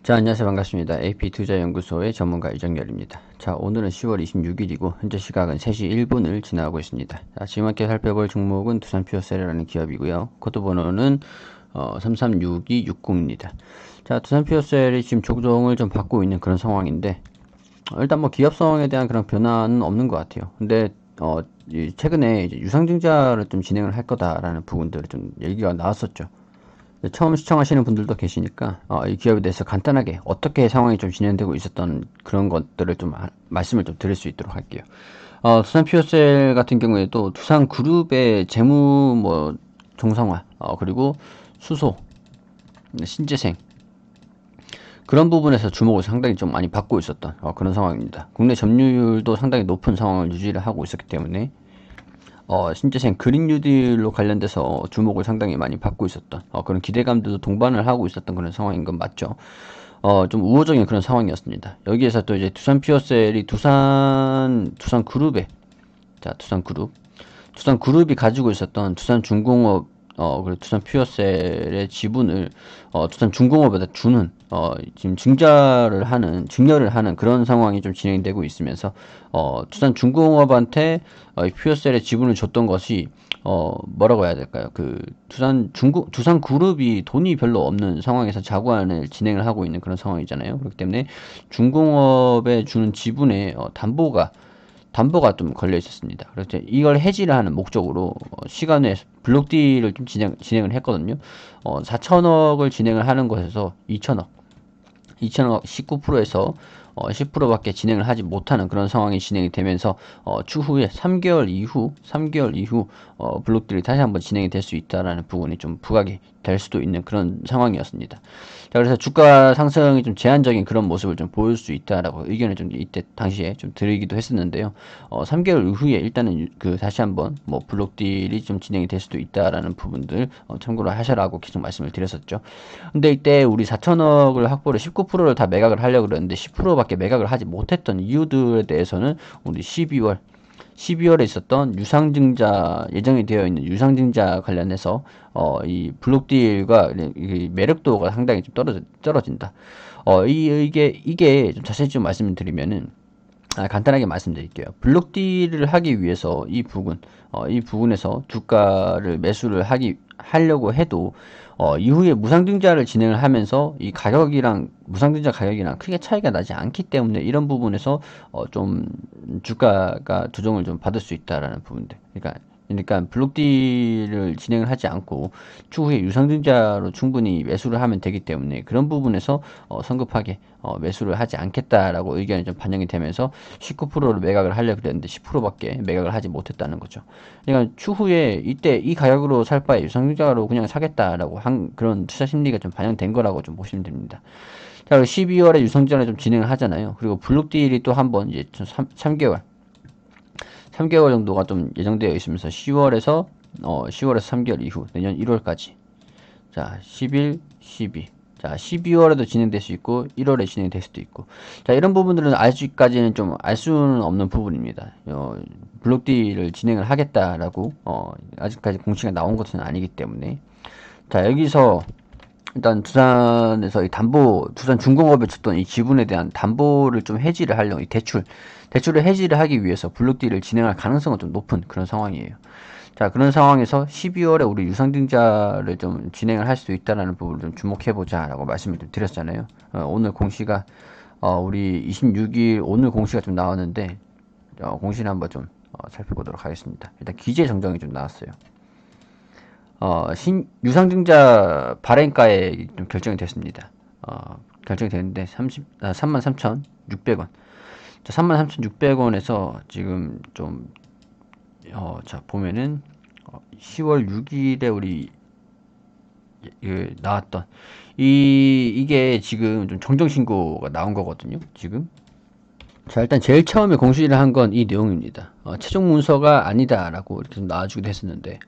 자, 안녕하세요. 반갑습니다. AP투자연구소의 전문가 이정열입니다. 자, 오늘은 10월 26일이고 현재 시각은 3시 1분을 지나고 있습니다. 자, 지금 함께 살펴볼 종목은 두산퓨어셀이라는 기업이고요. 코드번호는 336260입니다. 자, 두산퓨어셀이 지금 조정을 좀 받고 있는 그런 상황인데 일단 뭐 기업성에 대한 그런 변화는 없는 것 같아요. 근데 최근에 이제 유상증자를 좀 진행을 할 거다라는 부분들을 좀 얘기가 나왔었죠. 처음 시청하시는 분들도 계시니까 이 기업에 대해서 간단하게 어떻게 상황이 좀 진행되고 있었던 그런 것들을 좀 말씀을 좀 드릴 수 있도록 할게요. 두산 피어셀 같은 경우에도 두산 그룹의 재무 뭐 정상화 그리고 수소, 신재생 그런 부분에서 주목을 상당히 좀 많이 받고 있었던 그런 상황입니다. 국내 점유율도 상당히 높은 상황을 유지를 하고 있었기 때문에 신재생 그린 뉴딜로 관련돼서 주목을 상당히 많이 받고 있었던 그런 기대감들도 동반을 하고 있었던 그런 상황인 건 맞죠. 좀 우호적인 그런 상황이었습니다. 여기에서 또 이제 두산 피어셀이 두산 그룹에 두산 그룹이 가지고 있었던 두산중공업 그리고 두산 퓨어셀의 지분을 두산 중공업에다 주는 지금 증여를 하는 그런 상황이 좀 진행되고 있으면서 두산 중공업한테 퓨어셀의 지분을 줬던 것이 뭐라고 해야 될까요? 그 두산 그룹이 돈이 별로 없는 상황에서 자구안을 진행을 하고 있는 그런 상황이잖아요. 그렇기 때문에 중공업에 주는 지분의 담보가 좀 걸려 있었습니다. 그래서 이걸 해지를 하는 목적으로 시간에 블록딜을 좀 진행을 했거든요. 4천억을 진행을 하는 것에서 2천억 19%에서 10%밖에 진행을 하지 못하는 그런 상황이 진행이 되면서 추후에 3개월 이후 블록들이 다시 한번 진행이 될 수 있다라는 부분이 좀 부각이 될 수도 있는 그런 상황이었습니다. 자, 그래서 주가 상승이 좀 제한적인 그런 모습을 좀 보일 수 있다라고 의견을 좀 이때 당시에 좀 드리기도 했었는데요. 3개월 이후에 일단은 다시 한번 뭐 블록딜이 좀 진행이 될 수도 있다라는 부분들 참고로 하셔라고 계속 말씀을 드렸었죠. 근데 이때 우리 4천억을 확보를 19%를 다 매각을 하려고 그랬는데 10%밖에 매각을 하지 못했던 이유들에 대해서는 우리 12월에 있었던 유상증자 예정이 되어 있는 유상증자 관련해서 이 블록딜과 이 매력도가 상당히 좀 떨어진다. 이게 좀 자세히 좀 말씀을 드리면은 간단하게 말씀드릴게요. 블록딜을 하기 위해서 이 부분에서 주가를 매수를 하려고 해도 이후에 무상증자를 진행을 하면서 이 가격이랑 무상증자 가격이랑 크게 차이가 나지 않기 때문에 이런 부분에서 좀 주가가 조정을 좀 받을 수 있다라는 부분들. 그러니까 블록딜을 진행을 하지 않고 추후에 유상증자로 충분히 매수를 하면 되기 때문에 그런 부분에서 성급하게 매수를 하지 않겠다라고 의견이 좀 반영이 되면서 19%를 매각을 하려고 그랬는데 10%밖에 매각을 하지 못했다는 거죠. 그러니까 추후에 이때 이 가격으로 살 바에 유상증자로 그냥 사겠다라고 한 그런 투자 심리가 좀 반영된 거라고 좀 보시면 됩니다. 자, 그리고 12월에 유상증자를 좀 진행을 하잖아요. 그리고 블록딜이 또 한번 이제 3개월 정도가 좀 예정되어 있으면서 10월에서 3개월 이후 내년 1월까지 자 11, 12 자 12월에도 진행될 수 있고 1월에 진행될 수도 있고 자 이런 부분들은 아직까지는 좀 알 수는 없는 부분입니다. 블록딜을 진행을 하겠다라고 아직까지 공시가 나온 것은 아니기 때문에 자 여기서 일단 두산에서 두산 중공업에 줬던 이 지분에 대한 담보를 좀 해지를 하려고 대출을 해지를 하기 위해서 블록딜을 진행할 가능성은 좀 높은 그런 상황이에요. 자, 그런 상황에서 12월에 우리 유상증자를 좀 진행을 할 수 있다라는 부분을 좀 주목해보자라고 말씀을 좀 드렸잖아요. 오늘 공시가, 우리 26일 오늘 공시가 좀 나왔는데, 공시를 한번 좀 살펴보도록 하겠습니다. 일단 기재 정정이 좀 나왔어요. 유상증자 발행가에 좀 결정이 됐습니다. 결정이 됐는데 33,600원. 자, 33,600원에서 지금 좀 자 보면은 10월 6일에 우리 나왔던 이게 지금 좀 정정 신고가 나온 거거든요. 지금 자, 일단 제일 처음에 공시를 한 건 이 내용입니다. 최종 문서가 아니다라고 이렇게 좀 나와주기도 했었는데,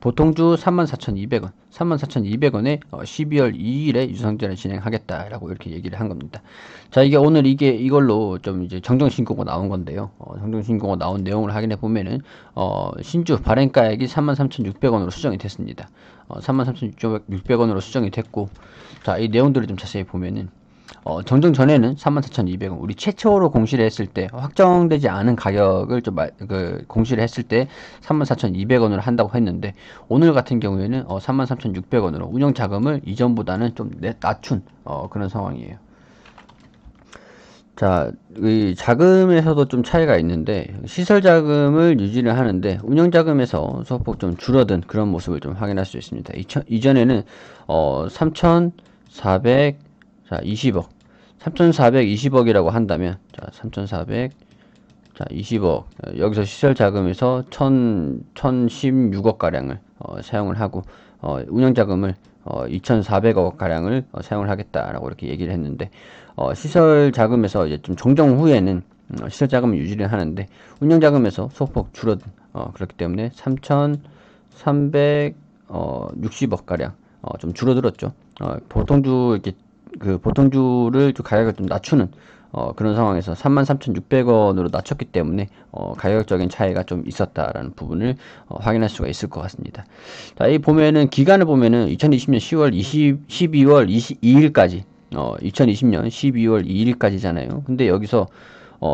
보통주 34,200원, 34,200원에 12월 2일에 유상증자를 진행하겠다라고 이렇게 얘기를 한 겁니다. 자, 오늘 이걸로 좀 이제 정정신고가 나온 건데요. 정정신고가 나온 내용을 확인해 보면은, 신주 발행가액이 33,600원으로 수정이 됐습니다. 33,600원으로 수정이 됐고, 자, 이 내용들을 좀 자세히 보면은, 정정 전에는 34,200원, 우리 최초로 공시를 했을 때, 확정되지 않은 가격을 공시를 했을 때 34,200원으로 한다고 했는데, 오늘 같은 경우에는 33,600원으로 운영 자금을 이전보다는 좀 낮춘, 그런 상황이에요. 자, 이 자금에서도 좀 차이가 있는데, 시설 자금을 유지를 하는데, 운영 자금에서 소폭 좀 줄어든 그런 모습을 좀 확인할 수 있습니다. 이전에는, 3,420억, 3,420억이라고 한다면, 자, 3,400, 자, 20억. 여기서 시설 자금에서 1,016억 가량을 사용을 하고, 운영 자금을 2,400억 가량을 사용을 하겠다라고 이렇게 얘기를 했는데, 시설 자금에서 이제 좀 정정 후에는 시설 자금을 유지를 하는데, 운영 자금에서 소폭 줄어든, 그렇기 때문에 3,360억 가량 좀 줄어들었죠. 보통주 이렇게 보통주를 좀 가격을 좀 낮추는 그런 상황에서 33,600원으로 낮췄기 때문에 가격적인 차이가 좀 있었다라는 부분을 확인할 수가 있을 것 같습니다. 자, 이 보면은 기간을 보면은 2020년 12월 22일까지 2020년 12월 2일까지잖아요. 근데 여기서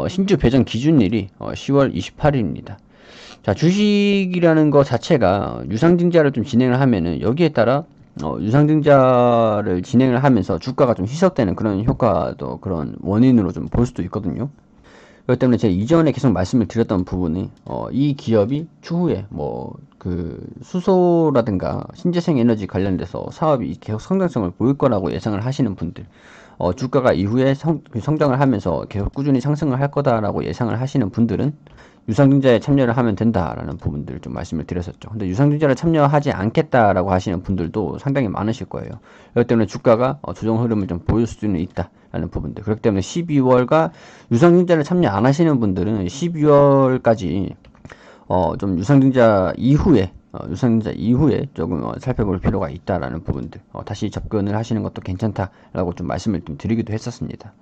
신주 배정 기준일이 10월 28일입니다. 자, 주식이라는 거 자체가 유상증자를 좀 진행을 하면은 여기에 따라 유상증자를 진행을 하면서 주가가 좀 희석되는 그런 효과도, 그런 원인으로 좀 볼 수도 있거든요. 그렇기 때문에 제가 이전에 계속 말씀을 드렸던 부분이 이 기업이 추후에 수소라든가 신재생 에너지 관련돼서 사업이 계속 성장성을 보일 거라고 예상을 하시는 분들, 주가가 이후에 성장을 하면서 계속 꾸준히 상승을 할 거다라고 예상을 하시는 분들은 유상증자에 참여를 하면 된다라는 부분들을 좀 말씀을 드렸었죠. 근데 유상증자를 참여하지 않겠다라고 하시는 분들도 상당히 많으실 거예요. 그렇기 때문에 주가가 조정 흐름을 좀 보일 수는 있다라는 부분들. 그렇기 때문에 12월과 유상증자를 참여 안 하시는 분들은 12월까지 좀 유상증자 이후에 조금 살펴볼 필요가 있다라는 부분들, 다시 접근을 하시는 것도 괜찮다라고 좀 말씀을 좀 드리기도 했었습니다.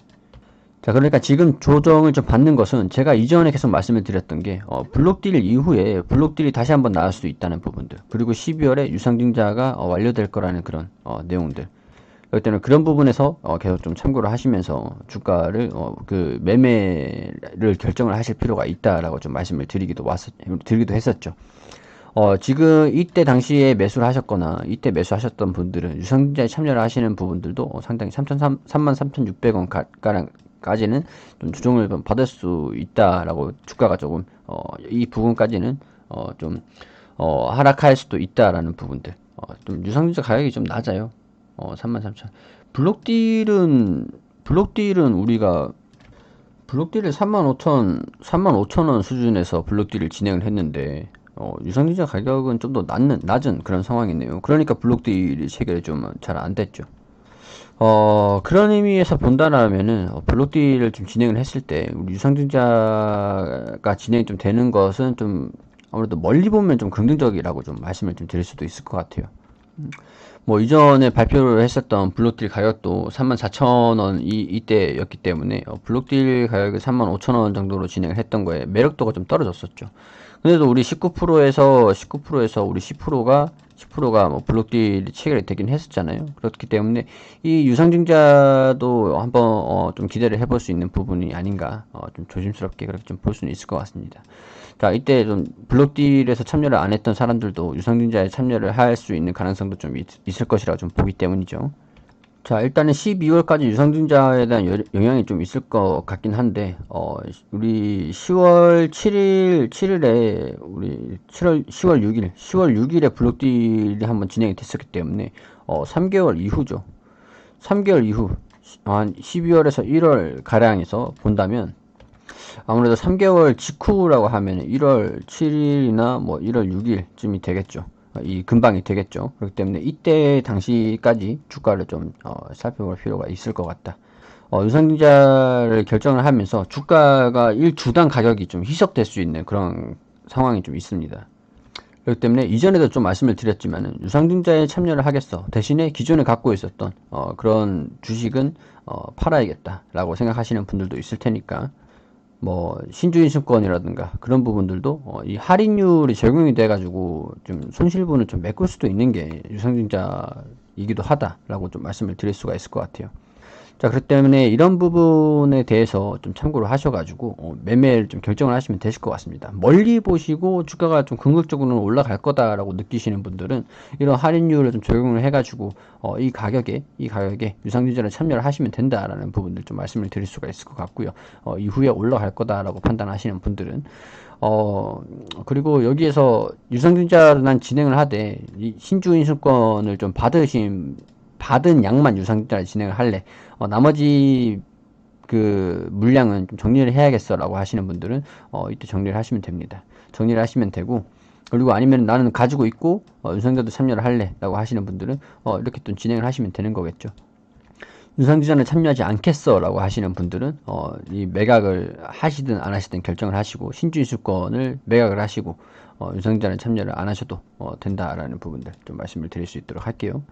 자, 그러니까 지금 조정을 좀 받는 것은 제가 이전에 계속 말씀을 드렸던 게, 블록딜 이후에 블록딜이 다시 한번 나올 수도 있다는 부분들, 그리고 12월에 유상증자가 완료될 거라는 그런 내용들. 그렇기 때문에 그런 부분에서 계속 좀 참고를 하시면서 주가를 매매를 결정을 하실 필요가 있다라고 좀 말씀을 드리기도 했었죠. 지금 이때 당시에 매수를 하셨거나 이때 매수하셨던 분들은 유상증자에 참여를 하시는 부분들도 상당히 33,600원 가량까지는 좀 조정을 받을 수 있다라고, 주가가 조금 이 부분까지는 좀 하락할 수도 있다라는 부분들, 좀 유상증자 가격이 좀 낮아요. 33,000. 블록딜은 우리가 블록딜을 35,000원 수준에서 블록딜을 진행을 했는데, 유상증자 가격은 좀 더 낮은 그런 상황이네요. 그러니까 블록딜이 체결이 좀 잘 안 됐죠. 그런 의미에서 본다라면은, 블록딜을 좀 진행을 했을 때, 우리 유상증자가 진행이 좀 되는 것은 좀, 아무래도 멀리 보면 좀 긍정적이라고 좀 말씀을 좀 드릴 수도 있을 것 같아요. 뭐 이전에 발표를 했었던 블록딜 가격도 34,000원 이때였기 때문에 블록딜 가격이 35,000원 정도로 진행을 했던 거에 매력도가 좀 떨어졌었죠. 근데도 우리 19%에서 우리 10%가 뭐 블록딜이 체결이 되긴 했었잖아요. 그렇기 때문에 이 유상증자도 한번 좀 기대를 해볼 수 있는 부분이 아닌가, 좀 조심스럽게 그렇게 좀 볼 수는 있을 것 같습니다. 자, 이때 좀 블록딜에서 참여를 안 했던 사람들도 유상증자에 참여를 할 수 있는 가능성도 좀 있을 것이라고 좀 보기 때문이죠. 자, 일단은 12월까지 유상증자에 대한 영향이 좀 있을 것 같긴 한데, 우리 10월 7일에, 우리 10월 6일에 블록딜이 한번 진행이 됐었기 때문에, 3개월 이후죠. 3개월 이후, 한 12월에서 1월 가량에서 본다면, 아무래도 3개월 직후라고 하면 1월 7일이나 뭐 1월 6일쯤이 되겠죠. 이 근방이 되겠죠. 그렇기 때문에 이때 당시까지 주가를 좀 살펴볼 필요가 있을 것 같다. 유상증자를 결정을 하면서 주가가 주당 가격이 좀 희석될 수 있는 그런 상황이 좀 있습니다. 그렇기 때문에 이전에도 좀 말씀을 드렸지만은, 유상증자에 참여를 하겠어, 대신에 기존에 갖고 있었던 그런 주식은 팔아야겠다라고 생각하시는 분들도 있을 테니까, 뭐 신주인증권이라든가 그런 부분들도 이 할인율이 적용이 돼가지고 좀 손실분을 좀 메꿀 수도 있는 게 유상증자이기도 하다라고 좀 말씀을 드릴 수가 있을 것 같아요. 자, 그렇기 때문에 이런 부분에 대해서 좀 참고를 하셔가지고 매매를 좀 결정을 하시면 되실 것 같습니다. 멀리 보시고 주가가 좀 긍정적으로 올라갈 거다라고 느끼시는 분들은 이런 할인율을 좀 적용을 해가지고 이 가격에 유상증자를 참여를 하시면 된다라는 부분들 좀 말씀을 드릴 수가 있을 것 같고요. 이후에 올라갈 거다라고 판단하시는 분들은 그리고 여기에서 유상증자를 난 진행을 하되 이 신주인수권을 좀 받은 양만 유상증자를 진행을 할래. 나머지 그 물량은 좀 정리를 해야겠어 라고 하시는 분들은 이때 정리를 하시면 됩니다. 정리를 하시면 되고, 그리고 아니면 나는 가지고 있고 유상증자도 참여를 할래 라고 하시는 분들은 이렇게 또 진행을 하시면 되는 거겠죠. 유상증자는 참여하지 않겠어 라고 하시는 분들은 이 매각을 하시든 안 하시든 결정을 하시고 신주인수권을 매각을 하시고 유상증자는 참여를 안 하셔도 된다라는 부분들 좀 말씀을 드릴 수 있도록 할게요.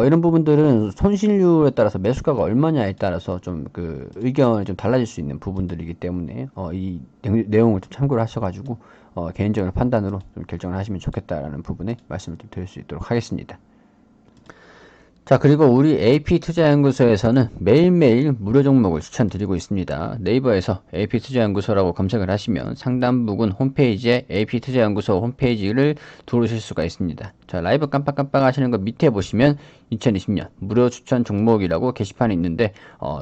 이런 부분들은 손실률에 따라서 매수가가 얼마냐에 따라서 좀 그 의견이 좀 달라질 수 있는 부분들이기 때문에 이 내용을 좀 참고를 하셔가지고 개인적인 판단으로 좀 결정을 하시면 좋겠다라는 부분에 말씀을 좀 드릴 수 있도록 하겠습니다. 자, 그리고 우리 AP투자연구소에서는 매일매일 무료 종목을 추천드리고 있습니다. 네이버에서 AP투자연구소라고 검색을 하시면 상단 부분 홈페이지에 AP투자연구소 홈페이지를 들어오실 수가 있습니다. 자, 라이브 깜빡깜빡 하시는 거 밑에 보시면 2020년 무료 추천 종목이라고 게시판이 있는데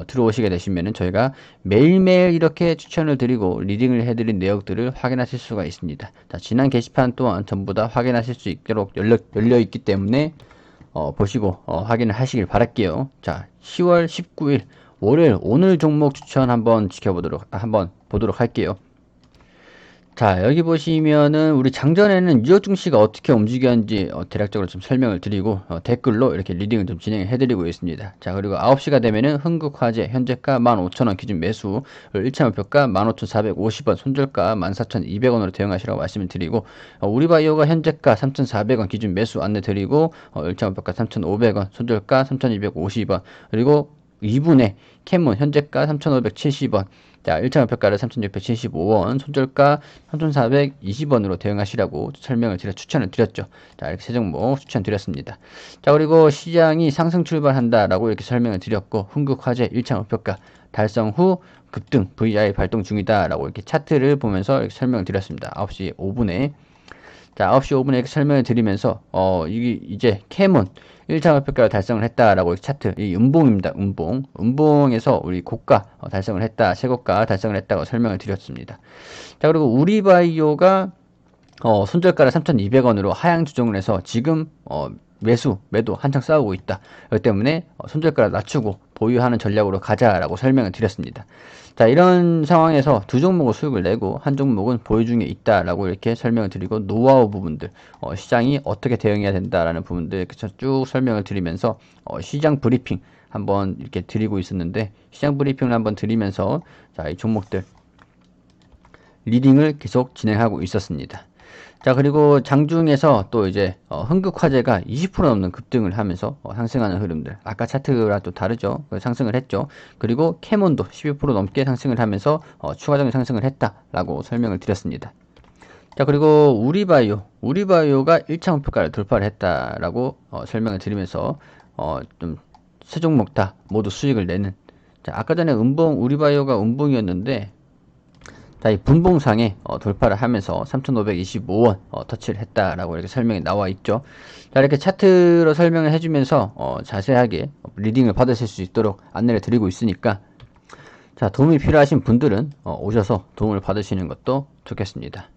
들어오시게 되시면은 저희가 매일매일 이렇게 추천을 드리고 리딩을 해드린 내역들을 확인하실 수가 있습니다. 자, 지난 게시판 또한 전부 다 확인하실 수 있도록 열려 있기 때문에 보시고 확인을 하시길 바랄게요. 자, 10월 19일 월요일 오늘 종목 추천 한번 보도록 할게요. 자, 여기 보시면은 우리 장전에는 뉴욕 증시가 어떻게 움직였는지 대략적으로 좀 설명을 드리고 댓글로 이렇게 리딩을 좀 진행해 드리고 있습니다. 자, 그리고 9시가 되면은 흥국화재 현재가 15,000원 기준 매수, 1차 목표가 15,450원, 손절가 14,200원으로 대응하시라고 말씀을 드리고 우리바이오가 현재가 3,400원 기준 매수 안내 드리고 1차 목표가 3,500원, 손절가 3,250원, 그리고 2분의 캐몬 현재가 3,570원, 자, 1차 목표가를 3,675원, 손절가 3,420원으로 대응하시라고 추천을 드렸죠. 자, 이렇게 세 종목 추천드렸습니다. 자, 그리고 시장이 상승 출발한다라고 이렇게 설명을 드렸고, 흥국화재 1차 목표가 달성 후 급등 VI 발동 중이다라고 이렇게 차트를 보면서 이렇게 설명을 드렸습니다. 9시 5분에. 자, 9시 5분에 이렇게 설명을 드리면서, 이게 이제 캐몬 1차 목표가를 달성을 했다라고 차트, 이 음봉입니다. 음봉에서 우리 고가 달성을 했다, 최고가 달성을 했다고 설명을 드렸습니다. 자, 그리고 우리바이오가 손절가를 3,200원으로 하향 조정을 해서 지금 매도 한창 싸우고 있다. 그렇기 때문에 손절가를 낮추고 보유하는 전략으로 가자라고 설명을 드렸습니다. 자, 이런 상황에서 두 종목을 수익을 내고 한 종목은 보유 중에 있다라고 이렇게 설명을 드리고 노하우 부분들, 시장이 어떻게 대응해야 된다라는 부분들 쭉 설명을 드리면서 시장 브리핑 한번 이렇게 드리고 있었는데 시장 브리핑을 한번 드리면서 자, 이 종목들 리딩을 계속 진행하고 있었습니다. 자, 그리고 장중에서 또 이제 흥국화재가 20% 넘는 급등을 하면서 상승하는 흐름들, 아까 차트랑 또 다르죠. 상승을 했죠. 그리고 캐몬도 12% 넘게 상승을 하면서 추가적인 상승을 했다라고 설명을 드렸습니다. 자, 그리고 우리바이오가 1차 목표가를 돌파를 했다라고 설명을 드리면서 좀 세 종목 다 모두 수익을 내는, 자, 아까 전에 우리바이오가 음봉이었는데 자, 이 분봉상에 돌파를 하면서 3,525원 터치를 했다라고 이렇게 설명이 나와 있죠. 자, 이렇게 차트로 설명을 해주면서 자세하게 리딩을 받으실 수 있도록 안내를 드리고 있으니까 자, 도움이 필요하신 분들은 오셔서 도움을 받으시는 것도 좋겠습니다.